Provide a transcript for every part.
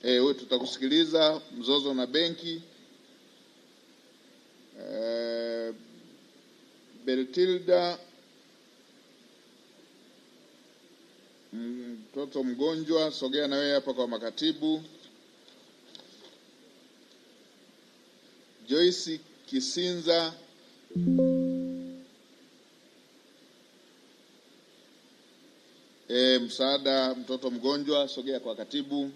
Tutakusikiliza. Mzozo na benki. Bertilda, mtoto mgonjwa, sogea na wewe hapa kwa makatibu. Joyce Kisinza, msaada mtoto mgonjwa, sogea kwa katibu.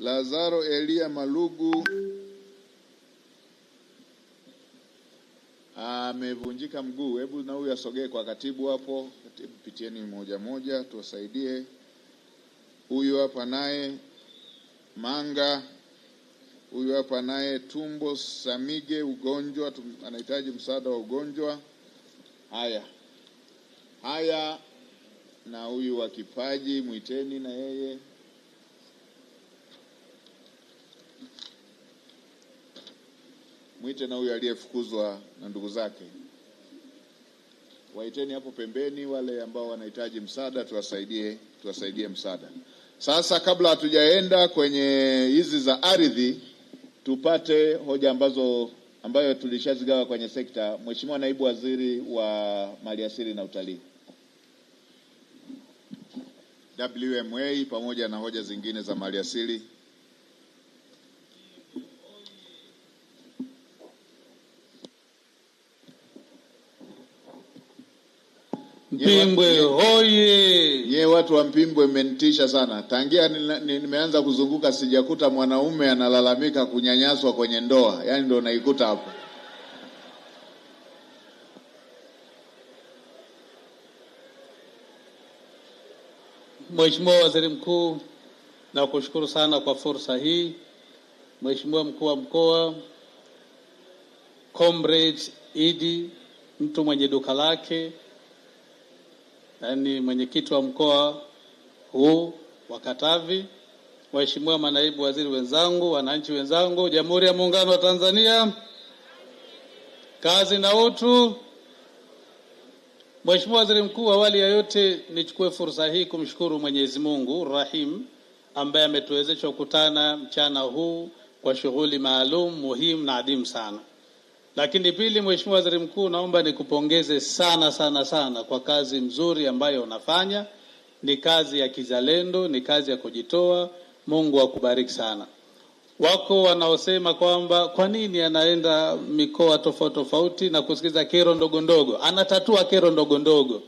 Lazaro Elia Malugu amevunjika mguu, hebu na huyu asogee kwa katibu hapo. Katibu, pitieni moja moja tuwasaidie. Huyu hapa naye Manga, huyu hapa naye Tumbo Samige, ugonjwa, anahitaji msaada wa ugonjwa. Haya, na huyu wa kipaji mwiteni na yeye. Mwite na huyu aliyefukuzwa na ndugu zake. Waiteni hapo pembeni wale ambao wanahitaji msaada, tuwasaidie msaada. Sasa kabla hatujaenda kwenye hizi za ardhi, tupate hoja ambayo tulishazigawa kwenye sekta. Mheshimiwa Naibu Waziri wa Maliasili na Utalii, WMA, pamoja na hoja zingine za maliasili. Mpimbwe hoye! Nye watu wa Mpimbwe mmenitisha sana. Tangia nimeanza kuzunguka sijakuta mwanaume analalamika kunyanyaswa kwenye ndoa. Yaani ndio naikuta hapo. Mheshimiwa Waziri Mkuu, nakushukuru sana kwa fursa hii. Mheshimiwa Mkuu wa Mkoa, Comrade Idi, mtu mwenye duka lake, yaani mwenyekiti wa mkoa huu wa Katavi, Mheshimiwa manaibu waziri wenzangu, wananchi wenzangu, Jamhuri ya Muungano wa Tanzania, kazi na utu. Mheshimiwa Waziri Mkuu, awali ya yote nichukue fursa hii kumshukuru Mwenyezi Mungu Rahim ambaye ametuwezesha kukutana mchana huu kwa shughuli maalum muhimu na adimu sana. Lakini pili, Mheshimiwa Waziri Mkuu, naomba nikupongeze sana kwa kazi nzuri ambayo unafanya. Ni kazi ya kizalendo, ni kazi ya kujitoa. Mungu akubariki sana. Wako wanaosema kwamba kwa nini anaenda mikoa tofauti na kusikiza kero ndogo ndogo, anatatua kero ndogo ndogo.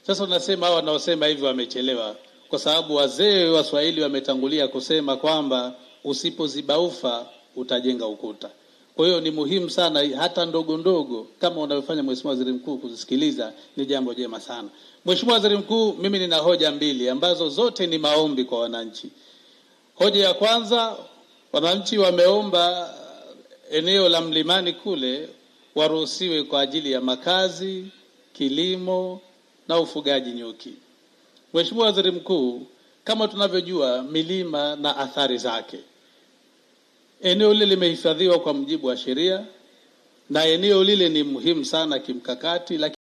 Sasa unasema hao wanaosema hivi wamechelewa, kwa sababu wazee wa Swahili wametangulia kusema kwamba usipoziba ufa utajenga ukuta. Kwa hiyo ni muhimu sana hata ndogo ndogo kama unavyofanya Mheshimiwa Waziri Mkuu kuzisikiliza, ni jambo jema sana. Mheshimiwa Waziri Mkuu, mimi nina hoja mbili ambazo zote ni maombi kwa wananchi. Hoja ya kwanza, wananchi wameomba eneo la mlimani kule waruhusiwe kwa ajili ya makazi, kilimo na ufugaji nyuki. Mheshimiwa Waziri Mkuu, kama tunavyojua milima na athari zake, eneo lile limehifadhiwa kwa mujibu wa sheria na eneo lile ni muhimu sana kimkakati.